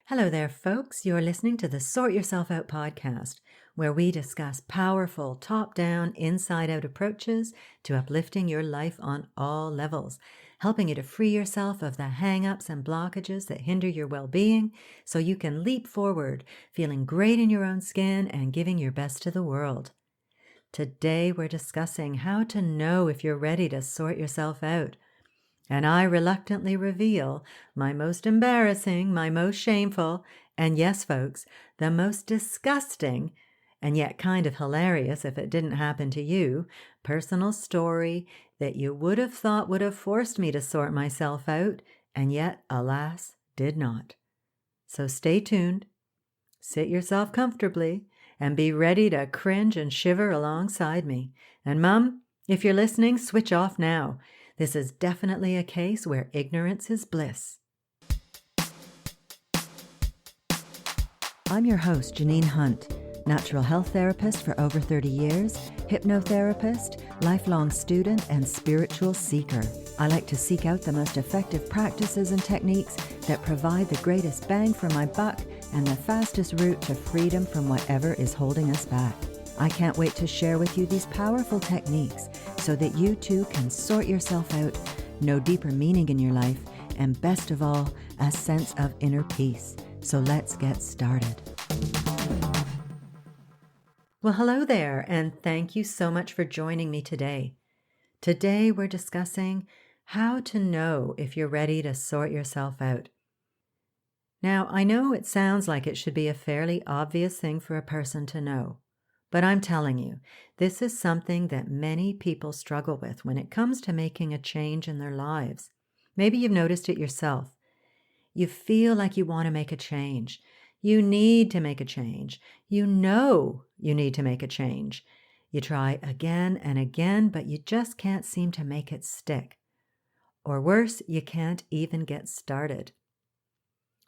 Hello there, folks. You're listening to the Sort Yourself Out podcast, where we discuss powerful, top-down, inside-out approaches to uplifting your life on all levels, helping you to free yourself of the hang-ups and blockages that hinder your well-being so you can leap forward, feeling great in your own skin and giving your best to the world. Today, we're discussing how to know if you're ready to sort yourself out. And I reluctantly reveal my most embarrassing, my most shameful, and yes, folks, the most disgusting, and yet kind of hilarious if it didn't happen to you, personal story that you would have thought would have forced me to sort myself out, and yet, alas, did not. So stay tuned, sit yourself comfortably, and be ready to cringe and shiver alongside me. And Mum, if you're listening, switch off now. This is definitely a case where ignorance is bliss. I'm your host, Janine Hunt, natural health therapist for over 30 years, hypnotherapist, lifelong student, and spiritual seeker. I like to seek out the most effective practices and techniques that provide the greatest bang for my buck and the fastest route to freedom from whatever is holding us back. I can't wait to share with you these powerful techniques so that you too can sort yourself out, know deeper meaning in your life, and best of all, a sense of inner peace. So let's get started. Well, hello there, and thank you so much for joining me today. Today we're discussing how to know if you're ready to sort yourself out. Now, I know it sounds like it should be a fairly obvious thing for a person to know. But I'm telling you, this is something that many people struggle with when it comes to making a change in their lives. Maybe you've noticed it yourself. You feel like you want to make a change. You need to make a change. You know you need to make a change. You try again and again, but you just can't seem to make it stick. Or worse, you can't even get started.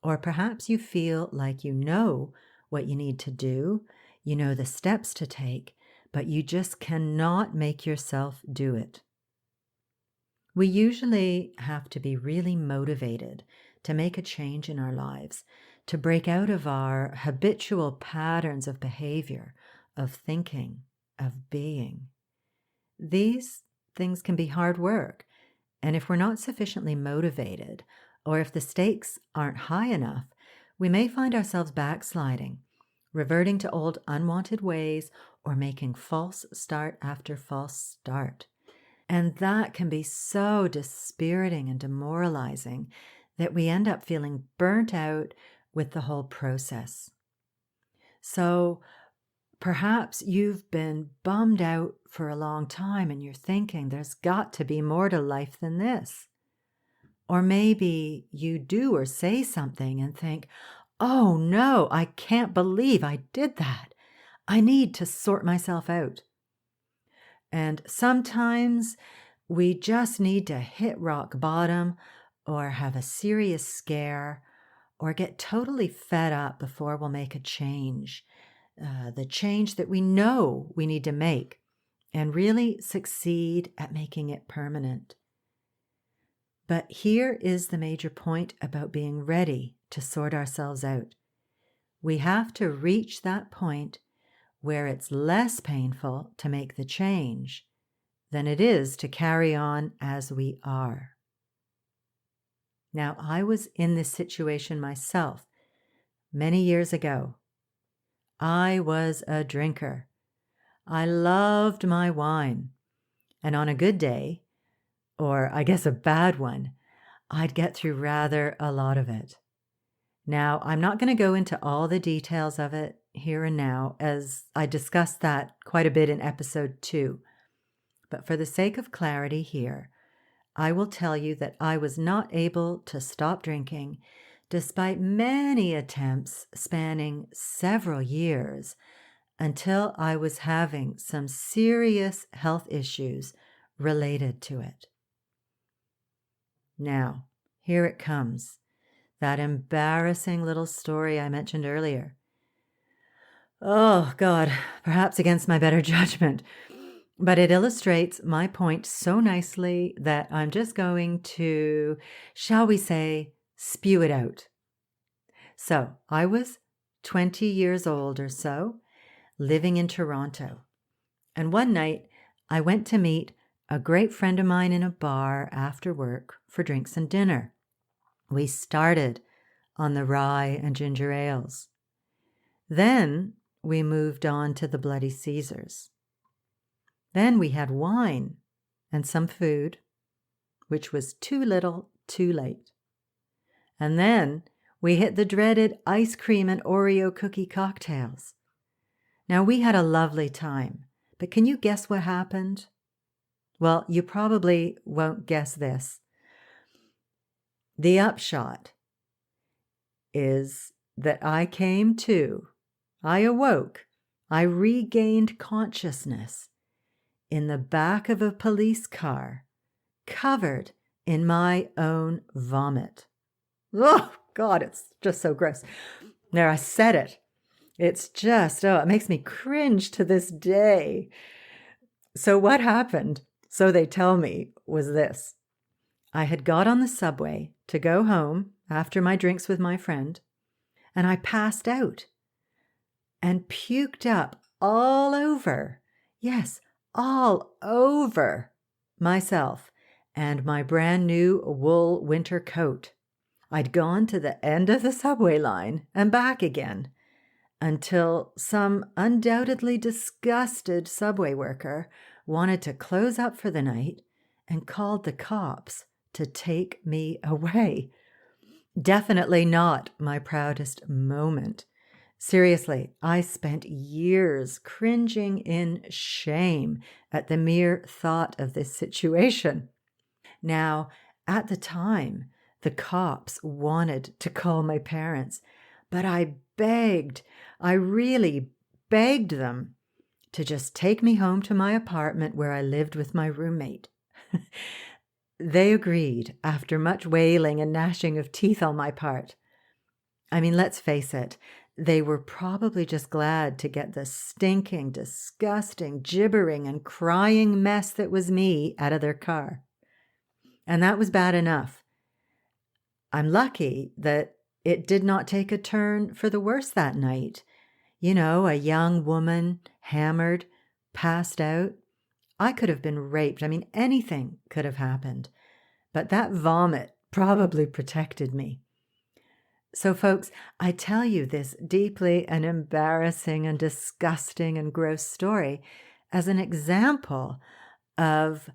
Or perhaps you feel like you know what you need to do, you know the steps to take, but you just cannot make yourself do it. We usually have to be really motivated to make a change in our lives, to break out of our habitual patterns of behavior, of thinking, of being. These things can be hard work, and if we're not sufficiently motivated, or if the stakes aren't high enough, we may find ourselves backsliding, reverting to old unwanted ways, or making false start after false start. And that can be so dispiriting and demoralizing that we end up feeling burnt out with the whole process. So perhaps you've been bummed out for a long time and you're thinking there's got to be more to life than this. Or maybe you do or say something and think, oh no, I can't believe I did that. I need to sort myself out. And sometimes we just need to hit rock bottom or have a serious scare or get totally fed up before we'll make a change. The change that we know we need to make and really succeed at making it permanent. But here is the major point about being ready to sort ourselves out. We have to reach that point where it's less painful to make the change than it is to carry on as we are. Now, I was in this situation myself many years ago. I was a drinker. I loved my wine. And on a good day, or I guess a bad one, I'd get through rather a lot of it. Now, I'm not going to go into all the details of it here and now, as I discussed that quite a bit in episode 2. But for the sake of clarity here, I will tell you that I was not able to stop drinking despite many attempts spanning several years until I was having some serious health issues related to it. Now, here it comes. That embarrassing little story I mentioned earlier. Oh, God, perhaps against my better judgment, but it illustrates my point so nicely that I'm just going to, shall we say, spew it out. So I was 20 years old or so, living in Toronto. And one night I went to meet a great friend of mine in a bar after work for drinks and dinner. We started on the rye and ginger ales. Then we moved on to the Bloody Caesars. Then we had wine and some food, which was too little, too late. And then we hit the dreaded ice cream and Oreo cookie cocktails. Now, we had a lovely time, but can you guess what happened? Well, you probably won't guess this. The upshot is that I came to, I awoke, I regained consciousness in the back of a police car, covered in my own vomit. Oh, God, it's just so gross. There, I said it. It's just, it makes me cringe to this day. So what happened, so they tell me, was this. I had got on the subway to go home after my drinks with my friend, and I passed out and puked up all over, yes, all over myself and my brand new wool winter coat. I'd gone to the end of the subway line and back again until some undoubtedly disgusted subway worker wanted to close up for the night and called the cops to take me away. Definitely not my proudest moment. Seriously, I spent years cringing in shame at the mere thought of this situation. Now, at the time, the cops wanted to call my parents, but I really begged them to just take me home to my apartment where I lived with my roommate. They agreed after much wailing and gnashing of teeth on my part. I mean, let's face it, they were probably just glad to get the stinking, disgusting, gibbering, and crying mess that was me out of their car. And that was bad enough. I'm lucky that it did not take a turn for the worse that night. You know, a young woman, hammered, passed out. I could have been raped. I mean, anything could have happened. But that vomit probably protected me. So, folks, I tell you this deeply and embarrassing and disgusting and gross story as an example of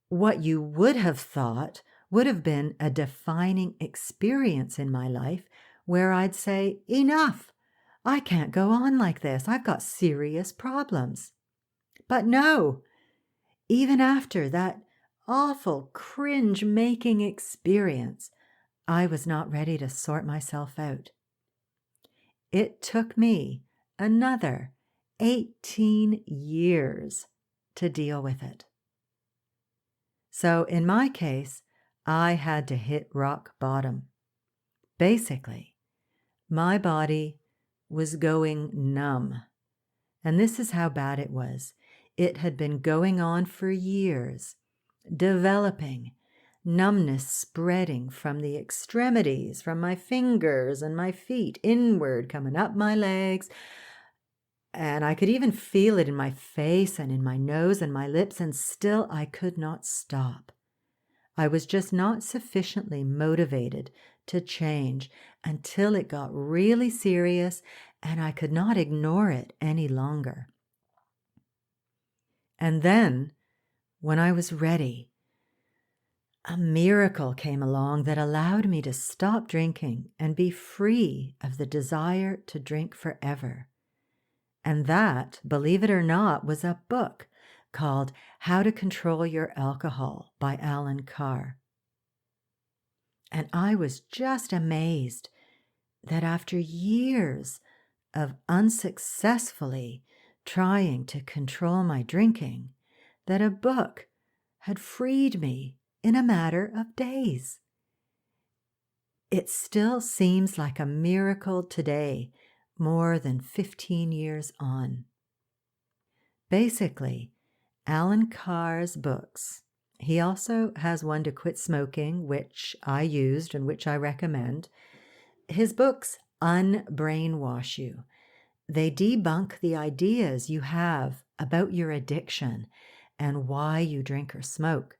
what you would have thought would have been a defining experience in my life where I'd say, enough, I can't go on like this. I've got serious problems. But no, even after that awful cringe-making experience, I was not ready to sort myself out. It took me another 18 years to deal with it. So in my case, I had to hit rock bottom. Basically, my body was going numb. And this is how bad it was. It had been going on for years, developing, numbness spreading from the extremities, from my fingers and my feet, inward, coming up my legs. And I could even feel it in my face and in my nose and my lips, and still I could not stop. I was just not sufficiently motivated to change until it got really serious and I could not ignore it any longer. And then, when I was ready, a miracle came along that allowed me to stop drinking and be free of the desire to drink forever. And that, believe it or not, was a book called How to Control Your Alcohol by Alan Carr. And I was just amazed that after years of unsuccessfully trying to control my drinking, that a book had freed me in a matter of days. It still seems like a miracle today, more than 15 years on. Basically, Alan Carr's books, he also has one to quit smoking, which I used and which I recommend. His books unbrainwash you. They debunk the ideas you have about your addiction and why you drink or smoke.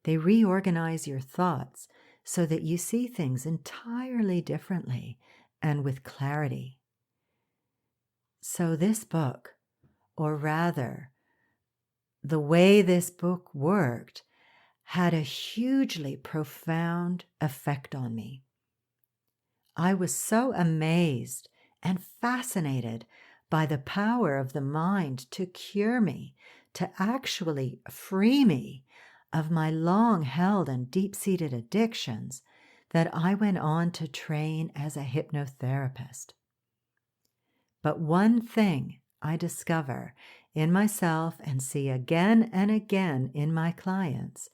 They reorganize your thoughts so that you see things entirely differently and with clarity. So this book, or rather, the way this book worked, had a hugely profound effect on me. I was so amazed and fascinated by the power of the mind to cure me, to actually free me of my long-held and deep-seated addictions, that I went on to train as a hypnotherapist. But one thing I discover in myself and see again and again in my clients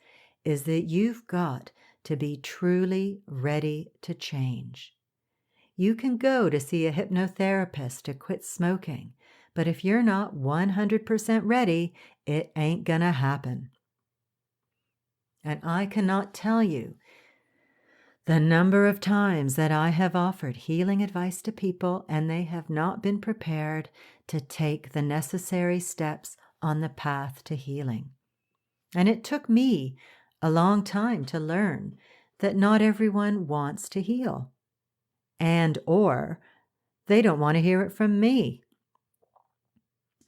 is that you've got to be truly ready to change. You can go to see a hypnotherapist to quit smoking, but if you're not 100% ready, it ain't gonna happen. And I cannot tell you the number of times that I have offered healing advice to people and they have not been prepared to take the necessary steps on the path to healing. And it took me a long time to learn that not everyone wants to heal, or they don't want to hear it from me.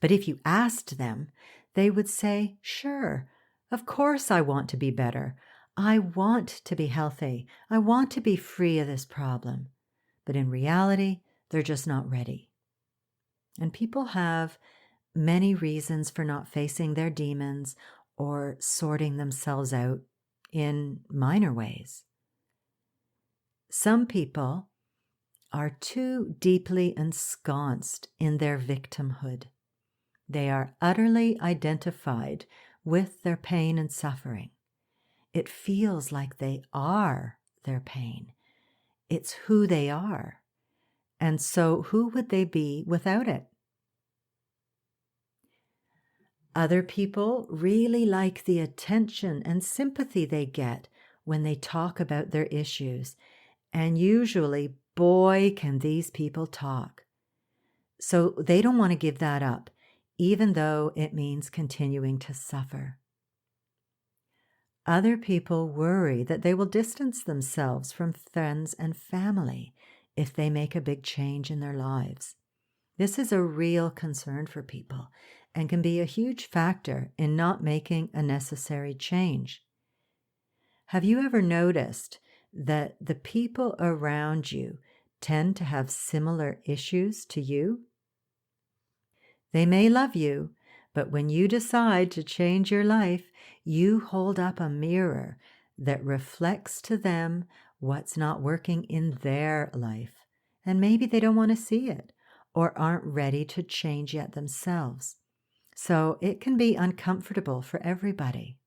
But if you asked them, they would say, sure, of course I want to be better. I want to be healthy. I want to be free of this problem. But in reality, they're just not ready. And people have many reasons for not facing their demons or sorting themselves out in minor ways. Some people are too deeply ensconced in their victimhood. They are utterly identified with their pain and suffering. It feels like they are their pain. It's who they are. And so who would they be without it? Other people really like the attention and sympathy they get when they talk about their issues. And usually, boy, can these people talk. So they don't want to give that up, even though it means continuing to suffer. Other people worry that they will distance themselves from friends and family if they make a big change in their lives. This is a real concern for people and can be a huge factor in not making a necessary change. Have you ever noticed that the people around you tend to have similar issues to you? They may love you, but when you decide to change your life, you hold up a mirror that reflects to them what's not working in their life. And maybe they don't want to see it or aren't ready to change yet themselves. So it can be uncomfortable for everybody.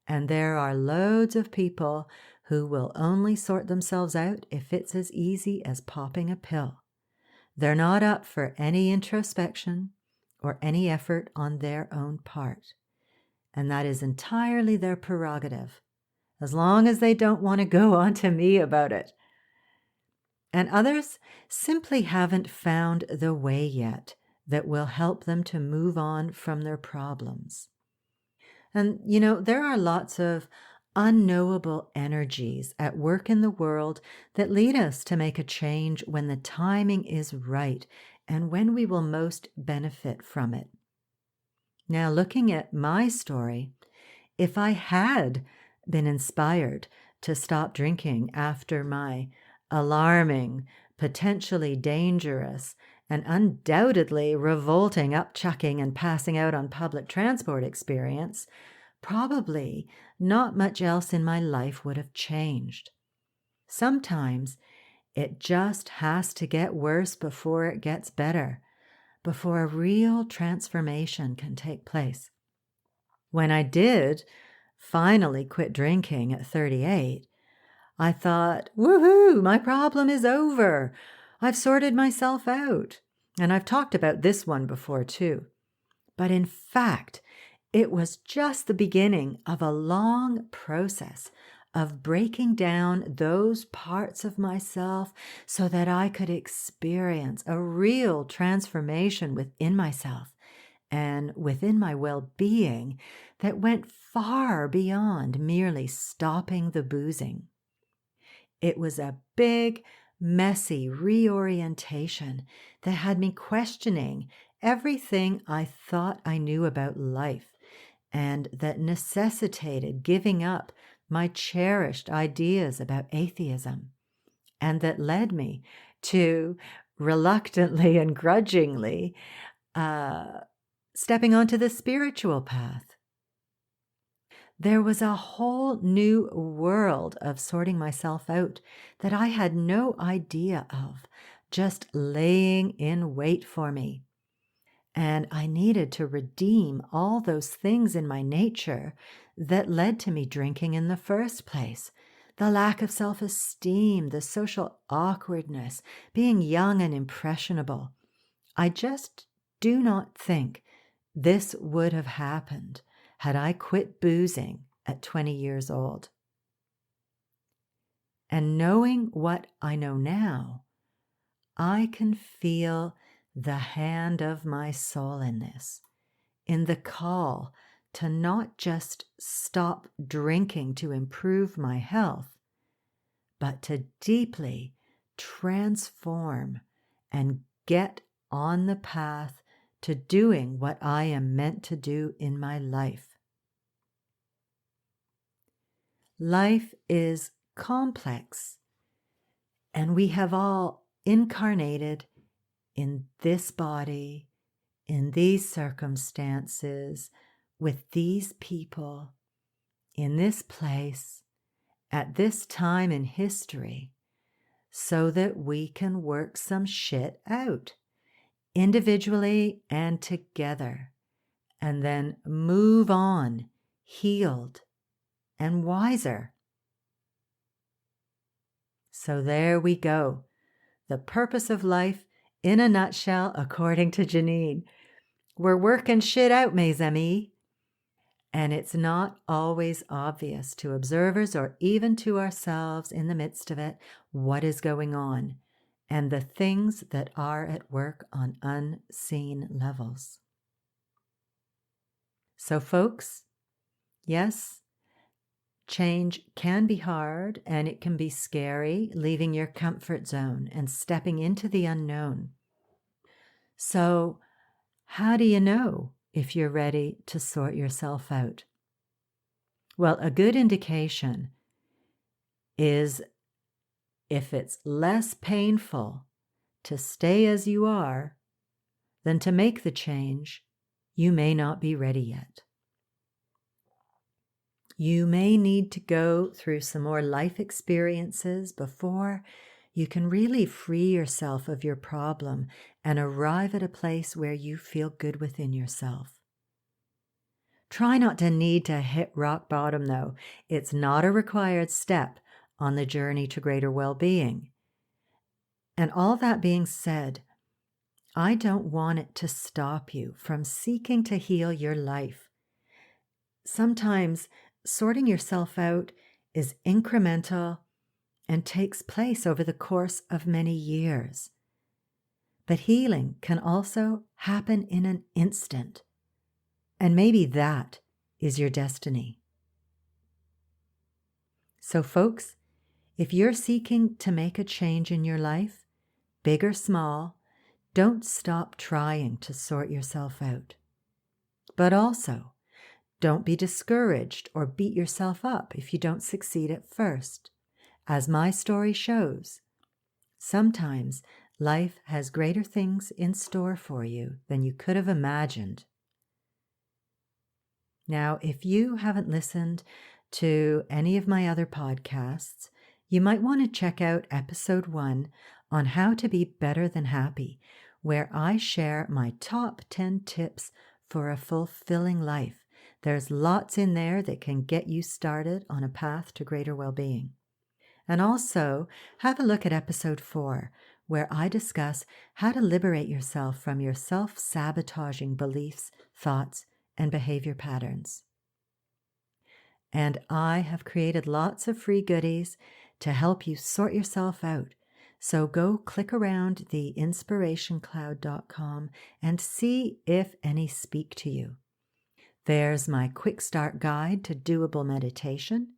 And there are loads of people who will only sort themselves out if it's as easy as popping a pill. They're not up for any introspection or any effort on their own part. And that is entirely their prerogative, as long as they don't want to go on to me about it. And others simply haven't found the way yet that will help them to move on from their problems. And, there are lots of unknowable energies at work in the world that lead us to make a change when the timing is right and when we will most benefit from it. Now, looking at my story, if I had been inspired to stop drinking after my alarming, potentially dangerous, and undoubtedly revolting upchucking and passing out on public transport experience, probably not much else in my life would have changed. Sometimes it just has to get worse before it gets better, before a real transformation can take place. When I did finally quit drinking at 38, I thought, woohoo, my problem is over. I've sorted myself out. And I've talked about this one before too. But in fact, it was just the beginning of a long process of breaking down those parts of myself so that I could experience a real transformation within myself and within my well-being that went far beyond merely stopping the boozing. It was a big, messy reorientation that had me questioning everything I thought I knew about life, and that necessitated giving up my cherished ideas about atheism, and that led me to reluctantly and grudgingly stepping onto the spiritual path. There was a whole new world of sorting myself out that I had no idea of, just laying in wait for me. And I needed to redeem all those things in my nature that led to me drinking in the first place. The lack of self-esteem, the social awkwardness, being young and impressionable. I just do not think this would have happened had I quit boozing at 20 years old. And knowing what I know now, I can feel the hand of my soul in this, in the call to not just stop drinking to improve my health, but to deeply transform and get on the path to doing what I am meant to do in my life. Life is complex, and we have all incarnated in this body, in these circumstances, with these people, in this place, at this time in history, so that we can work some shit out, individually and together, and then move on, healed and wiser. So there we go. The purpose of life in a nutshell, according to Janine. We're working shit out, mes amis. And it's not always obvious to observers or even to ourselves in the midst of it what is going on and the things that are at work on unseen levels. So folks, yes, change can be hard and it can be scary, leaving your comfort zone and stepping into the unknown. So how do you know if you're ready to sort yourself out? Well, a good indication is if it's less painful to stay as you are than to make the change, you may not be ready yet. You may need to go through some more life experiences before you can really free yourself of your problem and arrive at a place where you feel good within yourself. Try not to need to hit rock bottom, though. It's not a required step on the journey to greater well-being. And all that being said, I don't want it to stop you from seeking to heal your life. Sometimes sorting yourself out is incremental and takes place over the course of many years. But healing can also happen in an instant. And maybe that is your destiny. So folks, if you're seeking to make a change in your life, big or small, don't stop trying to sort yourself out. But also, don't be discouraged or beat yourself up if you don't succeed at first. As my story shows, sometimes life has greater things in store for you than you could have imagined. Now, if you haven't listened to any of my other podcasts, you might want to check out episode 1 on how to be better than happy, where I share my top 10 tips for a fulfilling life. There's lots in there that can get you started on a path to greater well-being. And also, have a look at episode 4, where I discuss how to liberate yourself from your self-sabotaging beliefs, thoughts, and behavior patterns. And I have created lots of free goodies to help you sort yourself out. So go click around the inspirationcloud.com and see if any speak to you. There's my quick start guide to doable meditation.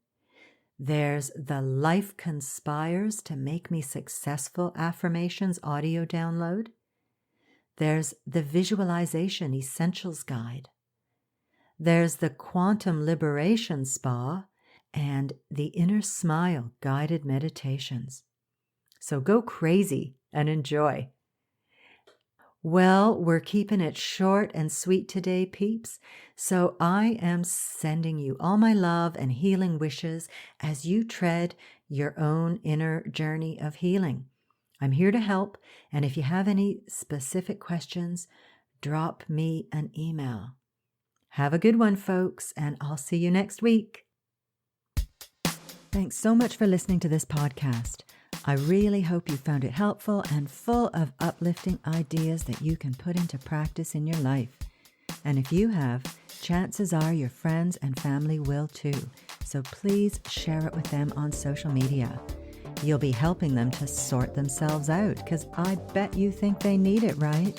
There's the Life Conspires to Make Me Successful Affirmations audio download. There's the Visualization Essentials Guide. There's the Quantum Liberation Spa and the Inner Smile guided meditations. So go crazy and enjoy. Well, we're keeping it short and sweet today, peeps. So I am sending you all my love and healing wishes as you tread your own inner journey of healing. I'm here to help, and if you have any specific questions, drop me an email. Have a good one, folks, and I'll see you next week. Thanks so much for listening to this podcast. I really hope you found it helpful and full of uplifting ideas that you can put into practice in your life. And if you have, chances are your friends and family will too. So please share it with them on social media. You'll be helping them to sort themselves out, because I bet you think they need it, right?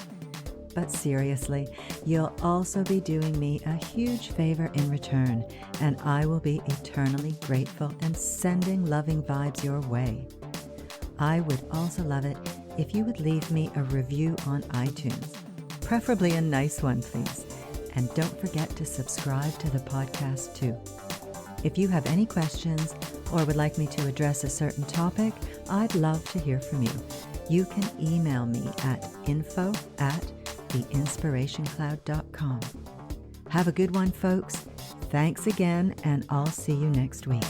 But seriously, you'll also be doing me a huge favor in return, and I will be eternally grateful and sending loving vibes your way. I would also love it if you would leave me a review on iTunes, preferably a nice one, please. And don't forget to subscribe to the podcast too. If you have any questions or would like me to address a certain topic, I'd love to hear from you. You can email me at info@theinspirationcloud.com. Have a good one, folks. Thanks again, and I'll see you next week.